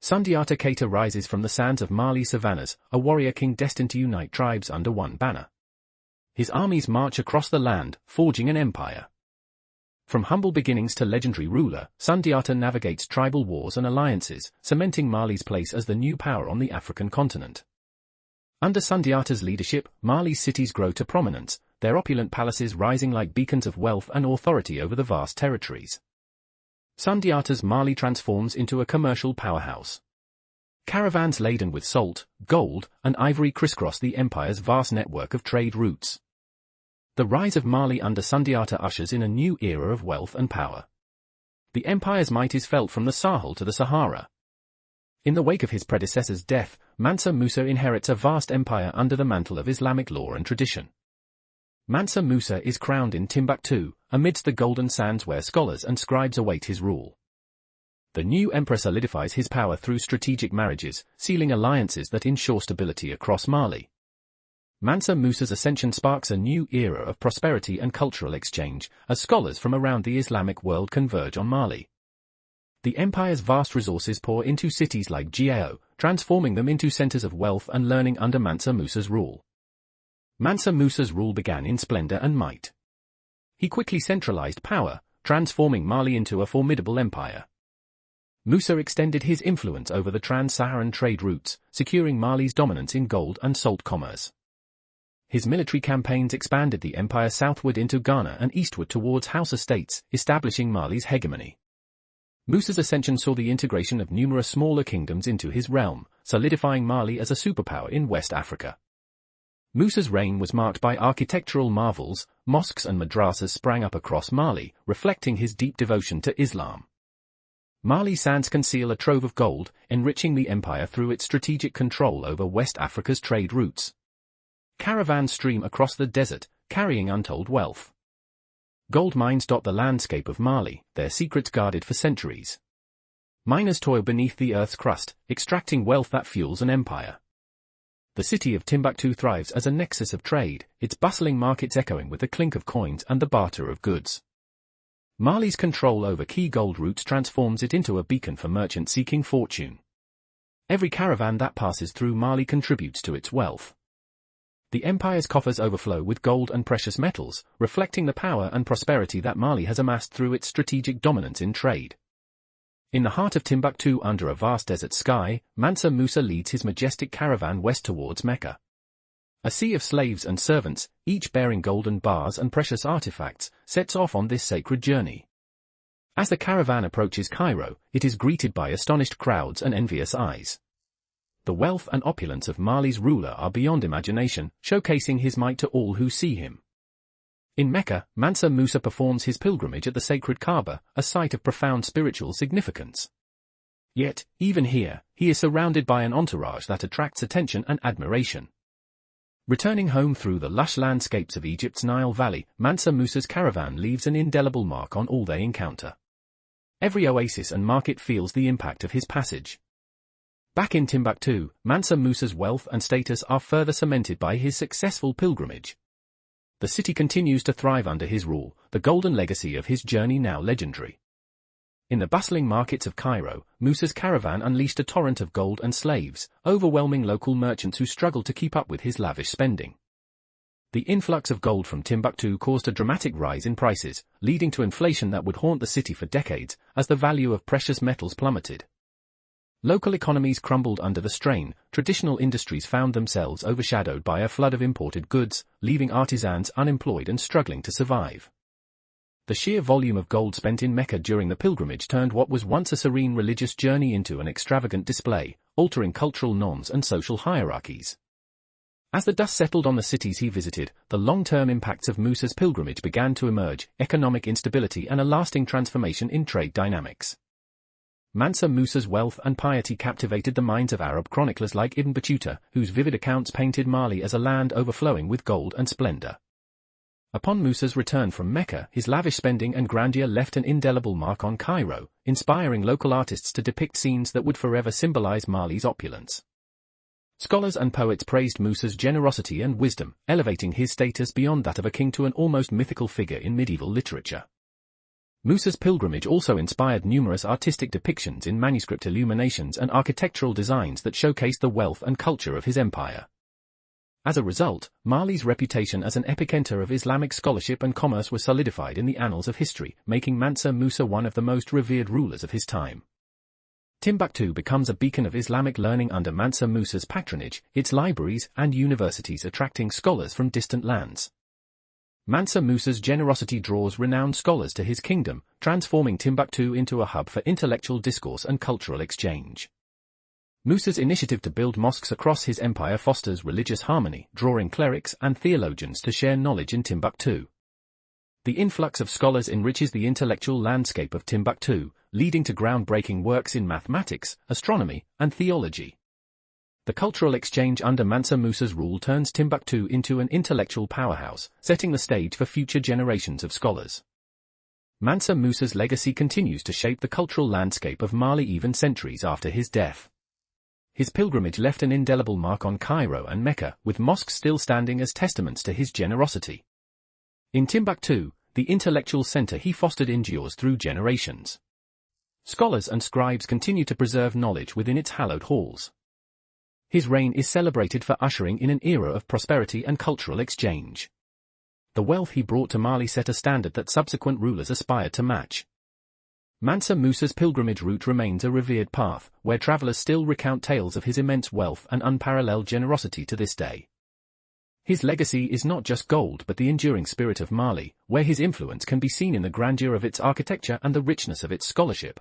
Sundiata Keita rises from the sands of Mali savannas, a warrior king destined to unite tribes under one banner. His armies march across the land, forging an empire. From humble beginnings to legendary ruler, Sundiata navigates tribal wars and alliances, cementing Mali's place as the new power on the African continent. Under Sundiata's leadership, Mali's cities grow to prominence, their opulent palaces rising like beacons of wealth and authority over the vast territories. Sundiata's Mali transforms into a commercial powerhouse. Caravans laden with salt, gold, and ivory crisscross the empire's vast network of trade routes. The rise of Mali under Sundiata ushers in a new era of wealth and power. The empire's might is felt from the Sahel to the Sahara. In the wake of his predecessor's death, Mansa Musa inherits a vast empire under the mantle of Islamic law and tradition. Mansa Musa is crowned in Timbuktu, amidst the golden sands where scholars and scribes await his rule. The new emperor solidifies his power through strategic marriages, sealing alliances that ensure stability across Mali. Mansa Musa's ascension sparks a new era of prosperity and cultural exchange, as scholars from around the Islamic world converge on Mali. The empire's vast resources pour into cities like Gao, transforming them into centers of wealth and learning under Mansa Musa's rule. Mansa Musa's rule began in splendor and might. He quickly centralized power, transforming Mali into a formidable empire. Musa extended his influence over the trans-Saharan trade routes, securing Mali's dominance in gold and salt commerce. His military campaigns expanded the empire southward into Ghana and eastward towards Hausa states, establishing Mali's hegemony. Musa's ascension saw the integration of numerous smaller kingdoms into his realm, solidifying Mali as a superpower in West Africa. Musa's reign was marked by architectural marvels. Mosques and madrasas sprang up across Mali, reflecting his deep devotion to Islam. Mali's sands conceal a trove of gold, enriching the empire through its strategic control over West Africa's trade routes. Caravans stream across the desert, carrying untold wealth. Gold mines dot the landscape of Mali, their secrets guarded for centuries. Miners toil beneath the earth's crust, extracting wealth that fuels an empire. The city of Timbuktu thrives as a nexus of trade, its bustling markets echoing with the clink of coins and the barter of goods. Mali's control over key gold routes transforms it into a beacon for merchants seeking fortune. Every caravan that passes through Mali contributes to its wealth. The empire's coffers overflow with gold and precious metals, reflecting the power and prosperity that Mali has amassed through its strategic dominance in trade. In the heart of Timbuktu under a vast desert sky, Mansa Musa leads his majestic caravan west towards Mecca. A sea of slaves and servants, each bearing golden bars and precious artifacts, sets off on this sacred journey. As the caravan approaches Cairo, it is greeted by astonished crowds and envious eyes. The wealth and opulence of Mali's ruler are beyond imagination, showcasing his might to all who see him. In Mecca, Mansa Musa performs his pilgrimage at the sacred Kaaba, a site of profound spiritual significance. Yet, even here, he is surrounded by an entourage that attracts attention and admiration. Returning home through the lush landscapes of Egypt's Nile Valley, Mansa Musa's caravan leaves an indelible mark on all they encounter. Every oasis and market feels the impact of his passage. Back in Timbuktu, Mansa Musa's wealth and status are further cemented by his successful pilgrimage. The city continues to thrive under his rule, the golden legacy of his journey now legendary. In the bustling markets of Cairo, Musa's caravan unleashed a torrent of gold and slaves, overwhelming local merchants who struggled to keep up with his lavish spending. The influx of gold from Timbuktu caused a dramatic rise in prices, leading to inflation that would haunt the city for decades, as the value of precious metals plummeted. Local economies crumbled under the strain, traditional industries found themselves overshadowed by a flood of imported goods, leaving artisans unemployed and struggling to survive. The sheer volume of gold spent in Mecca during the pilgrimage turned what was once a serene religious journey into an extravagant display, altering cultural norms and social hierarchies. As the dust settled on the cities he visited, the long-term impacts of Musa's pilgrimage began to emerge: economic instability and a lasting transformation in trade dynamics. Mansa Musa's wealth and piety captivated the minds of Arab chroniclers like Ibn Battuta, whose vivid accounts painted Mali as a land overflowing with gold and splendor. Upon Musa's return from Mecca, his lavish spending and grandeur left an indelible mark on Cairo, inspiring local artists to depict scenes that would forever symbolize Mali's opulence. Scholars and poets praised Musa's generosity and wisdom, elevating his status beyond that of a king to an almost mythical figure in medieval literature. Musa's pilgrimage also inspired numerous artistic depictions in manuscript illuminations and architectural designs that showcase the wealth and culture of his empire. As a result, Mali's reputation as an epicenter of Islamic scholarship and commerce was solidified in the annals of history, making Mansa Musa one of the most revered rulers of his time. Timbuktu becomes a beacon of Islamic learning under Mansa Musa's patronage, its libraries and universities attracting scholars from distant lands. Mansa Musa's generosity draws renowned scholars to his kingdom, transforming Timbuktu into a hub for intellectual discourse and cultural exchange. Musa's initiative to build mosques across his empire fosters religious harmony, drawing clerics and theologians to share knowledge in Timbuktu. The influx of scholars enriches the intellectual landscape of Timbuktu, leading to groundbreaking works in mathematics, astronomy, and theology. The cultural exchange under Mansa Musa's rule turns Timbuktu into an intellectual powerhouse, setting the stage for future generations of scholars. Mansa Musa's legacy continues to shape the cultural landscape of Mali even centuries after his death. His pilgrimage left an indelible mark on Cairo and Mecca, with mosques still standing as testaments to his generosity. In Timbuktu, the intellectual center he fostered endures through generations. Scholars and scribes continue to preserve knowledge within its hallowed halls. His reign is celebrated for ushering in an era of prosperity and cultural exchange. The wealth he brought to Mali set a standard that subsequent rulers aspired to match. Mansa Musa's pilgrimage route remains a revered path, where travelers still recount tales of his immense wealth and unparalleled generosity to this day. His legacy is not just gold but the enduring spirit of Mali, where his influence can be seen in the grandeur of its architecture and the richness of its scholarship.